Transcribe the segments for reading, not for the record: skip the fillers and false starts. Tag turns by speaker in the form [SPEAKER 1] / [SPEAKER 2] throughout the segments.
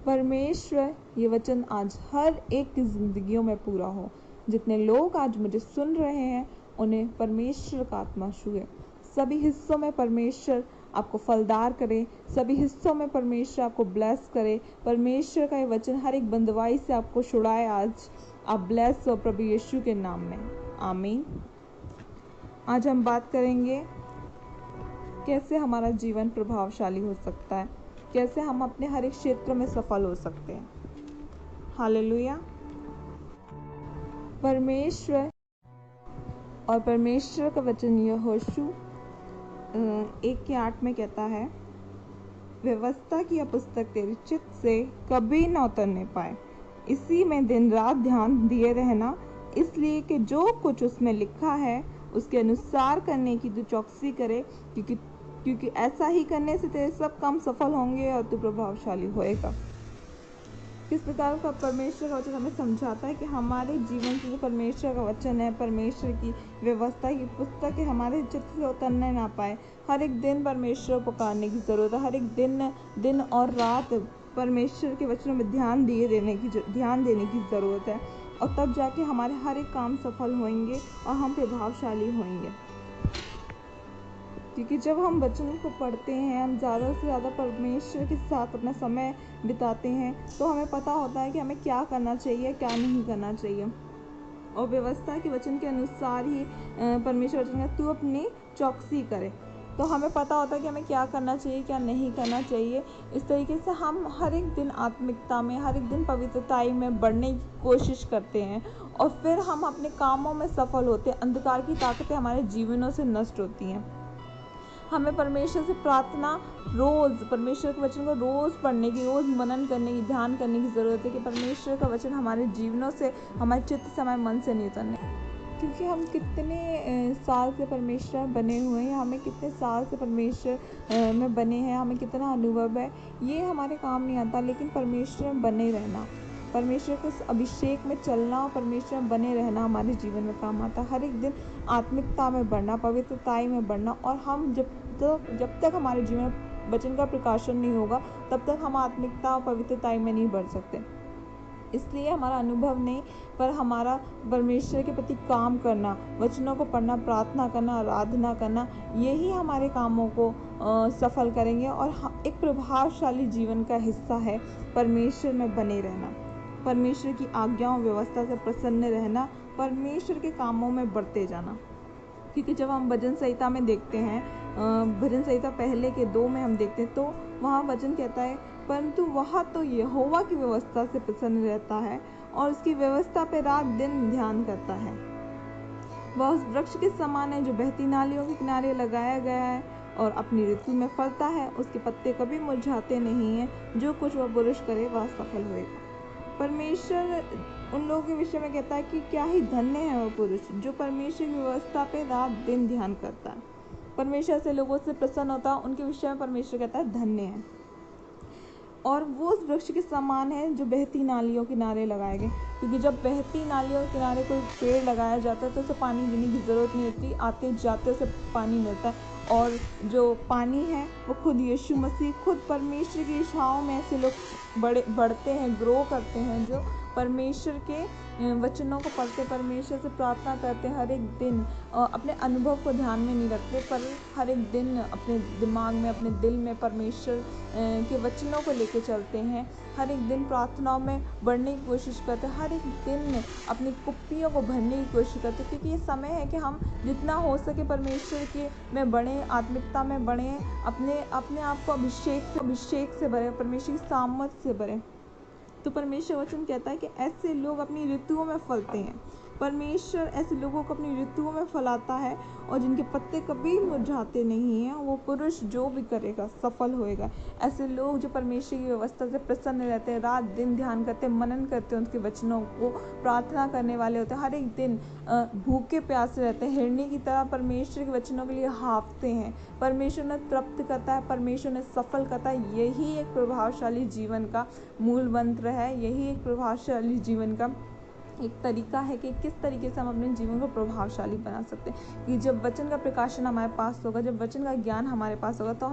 [SPEAKER 1] परमेश्वर ये वचन आज हर एक की जिंदगियों में पूरा हो। जितने लोग आज मुझे सुन रहे हैं उन्हें परमेश्वर का आत्मा छुए। सभी हिस्सों में परमेश्वर आपको फलदार करे, सभी हिस्सों में परमेश्वर आपको ब्लेस करे। परमेश्वर का ये वचन हर एक बंदवाई से आपको छुड़ाए। आज आप ब्लेस हो प्रभु यीशु के नाम में, आमीन। आज हम बात करेंगे कैसे हमारा जीवन प्रभावशाली हो सकता है, कैसे हम अपने हर एक क्षेत्र में सफल हो सकते हैं। हालेलुया। परमेश्वर का वचन यहोशू 1:8 में कहता है, व्यवस्था की यह पुस्तक तेरे चित्त से कभी न उतरने पाए, इसी में दिन रात ध्यान दिए रहना, इसलिए कि जो कुछ उसमें लिखा है उसके अनुसार करने की तू चौकसी करे, क्योंकि ऐसा ही करने से तेरे सब काम सफल होंगे और तू प्रभावशाली होएगा। किस प्रकार का परमेश्वर का वचन हमें समझाता है कि हमारे जीवन से जो परमेश्वर का वचन है, परमेश्वर की व्यवस्था की पुस्तक है, हमारे चित्त से उतरने ना पाए। हर एक दिन परमेश्वर को पुकारने की ज़रूरत है। हर एक दिन और रात परमेश्वर के वचनों में ध्यान देने की ज़रूरत है, और तब जाके हमारे हर एक काम सफल होंगे और हम प्रभावशाली होंगे। क्योंकि जब हम वचन को पढ़ते हैं, हम ज़्यादा से ज़्यादा परमेश्वर के साथ अपना समय बिताते हैं, तो हमें पता होता है कि हमें क्या करना चाहिए, क्या नहीं करना चाहिए। और व्यवस्था के वचन के अनुसार ही परमेश्वर वचन का तू अपनी चौकसी करे, तो हमें पता होता है कि हमें क्या करना चाहिए, क्या नहीं करना चाहिए। इस तरीके से हम हर एक दिन आत्मिकता में, हर एक दिन पवित्रताई में बढ़ने की कोशिश करते हैं, और फिर हम अपने कामों में सफल होते हैं। अंधकार की ताकतें हमारे जीवनों से नष्ट होती हैं। हमें परमेश्वर से प्रार्थना रोज़, परमेश्वर के वचन को रोज़ पढ़ने की, रोज़ मनन करने की, ध्यान करने की ज़रूरत है कि परमेश्वर का वचन हमारे जीवनों से, हमारे चित्त से, हमारे मन से नहीं उतरने। क्योंकि हम कितने साल से परमेश्वर बने हुए हैं, हमें कितने साल से परमेश्वर में बने हैं, हमें कितना अनुभव है, ये हमारे काम नहीं आता। लेकिन परमेश्वर में बने रहना, परमेश्वर के अभिषेक में चलना और परमेश्वर में बने रहना हमारे जीवन में काम आता है। हर एक दिन आत्मिकता में बढ़ना, पवित्रताई में बढ़ना, और हम जब तक हमारे जीवन में वचन का प्रकाशन नहीं होगा, तब तक हम आत्मिकता और पवित्रताई में नहीं बढ़ सकते। इसलिए हमारा अनुभव नहीं, पर हमारा परमेश्वर के प्रति काम करना, वचनों को पढ़ना, प्रार्थना करना, आराधना करना, यही हमारे कामों को सफल करेंगे। और एक प्रभावशाली जीवन का हिस्सा है परमेश्वर में बने रहना, परमेश्वर की आज्ञाओं व्यवस्था से प्रसन्न रहना, परमेश्वर के कामों में बढ़ते जाना। क्योंकि जब हम भजन संहिता में देखते हैं, भजन संहिता पहले के 2 में हम देखते हैं, तो वहाँ वचन कहता है, परंतु वह तो यहोवा की व्यवस्था से प्रसन्न रहता है और उसकी व्यवस्था पे रात दिन ध्यान करता है। वह उस वृक्ष के समान है जो बहती नालियों के किनारे लगाया गया है और अपनी ऋतु में फलता है, उसके पत्ते कभी मुरझाते नहीं हैं। जो कुछ वह पुरुष करे वह सफल होएगा। परमेश्वर उन लोगों के विषय में कहता है कि क्या ही धन्य है वह पुरुष जो परमेश्वर की व्यवस्था पे रात दिन ध्यान करता है। परमेश्वर से लोगों से प्रसन्न होता है, उनके विषय में परमेश्वर कहता है धन्य है। और वो उस वृक्ष के समान है जो बहती नालियों के किनारे लगाए गए। क्योंकि जब बहती नालियों के किनारे कोई पेड़ लगाया जाता है तो उसे पानी देने की ज़रूरत नहीं होती, आते जाते उसे पानी मिलता है। और जो पानी है वो खुद यीशु मसीह, खुद परमेश्वर की छाँव में ऐसे लोग बढ़ते हैं, ग्रो करते हैं, जो परमेश्वर के वचनों को पढ़ते, परमेश्वर से प्रार्थना करते हर एक दिन, अपने अनुभव को ध्यान में नहीं रखते, पर हर एक दिन अपने दिमाग में, अपने दिल में परमेश्वर के वचनों को लेके चलते हैं। हर एक दिन प्रार्थनाओं में बढ़ने की कोशिश करते हैं, हर एक दिन अपनी कुप्पियों को भरने की कोशिश करते हैं। क्योंकि ये समय है कि हम जितना हो सके परमेश्वर के में बढ़ें, आत्मिकता में बढ़ें, अपने आप को अभिषेक से भरें, परमेश्वर की सामर्थ से भरें। तो परमेश्वर वचन कहता है कि ऐसे लोग अपनी ऋतुओं में फलते हैं। परमेश्वर ऐसे लोगों को अपनी ऋतुओं में फलाता है और जिनके पत्ते कभी मुरझाते नहीं हैं, वो पुरुष जो भी करेगा सफल होएगा। ऐसे लोग जो परमेश्वर की व्यवस्था से प्रसन्न रहते हैं, रात दिन ध्यान करते हैं, मनन करते हैं, उनके वचनों को प्रार्थना करने वाले होते हैं, हर एक दिन भूखे प्यासे रहते हैं, हिरनी की तरह परमेश्वर के वचनों के लिए हाँफते हैं। परमेश्वर ने तृप्त करता है, परमेश्वर ने सफल करता है। यही एक प्रभावशाली जीवन का मूल मंत्र है, यही एक प्रभावशाली जीवन का एक तरीका है कि किस तरीके से हम अपने जीवन को प्रभावशाली बना सकते हैं। कि जब वचन का प्रकाशन हमारे पास होगा, जब वचन का ज्ञान हमारे पास होगा, तो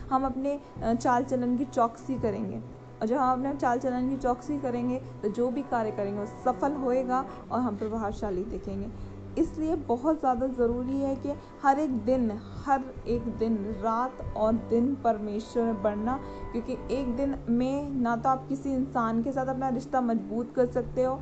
[SPEAKER 1] हम अपने चाल चलन की चौकसी करेंगे। और जब हम अपने चाल चलन की चौकसी करेंगे तो जो भी कार्य करेंगे वो सफल होएगा और हम प्रभावशाली दिखेंगे। इसलिए बहुत ज़्यादा ज़रूरी है कि हर एक दिन रात और दिन परमेश्वर में बढ़ना, क्योंकि एक दिन में ना तो आप किसी इंसान के साथ अपना रिश्ता मजबूत कर सकते हो,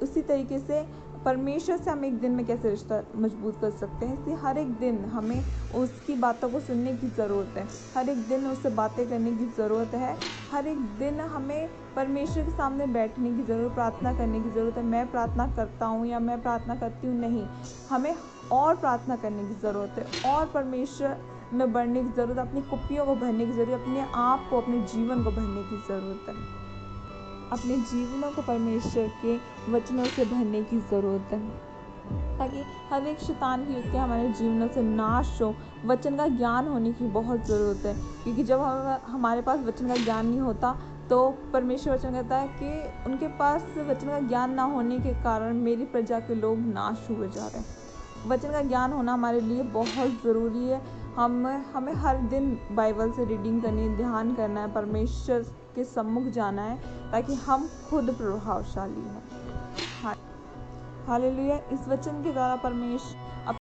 [SPEAKER 1] उसी तरीके से परमेश्वर से हम एक दिन में कैसे रिश्ता मजबूत कर सकते हैं। इसलिए हर एक दिन हमें उसकी बातों को सुनने की ज़रूरत है, हर एक दिन उससे बातें करने की ज़रूरत है, हर एक दिन हमें परमेश्वर के सामने बैठने की ज़रूरत, प्रार्थना करने की ज़रूरत है। मैं प्रार्थना करता हूँ या मैं प्रार्थना करती हूँ, नहीं, हमें और प्रार्थना करने की ज़रूरत है और परमेश्वर में बढ़ने की ज़रूरत है, अपनी कुप्पियों को भरने की ज़रूरत है, अपने आप को, अपने जीवन को भरने की ज़रूरत है, अपने जीवनों को परमेश्वर के वचनों से भरने की ज़रूरत है, ताकि हर एक शैतान की युक्तियाँ हमारे जीवनों से नाश हो। वचन का ज्ञान होने की बहुत ज़रूरत है, क्योंकि जब हमारे पास वचन का ज्ञान नहीं होता तो परमेश्वर वचन कहता है कि उनके पास वचन का ज्ञान ना होने के कारण मेरी प्रजा के लोग नाश हुए जा रहे हैं। वचन का ज्ञान होना हमारे लिए बहुत ज़रूरी है। हमें हर दिन बाइबल से रीडिंग करनी है, ध्यान करना है, परमेश्वर के सम्मुख जाना है, ताकि हम खुद प्रभावशाली हों। हालेलुया। इस वचन के द्वारा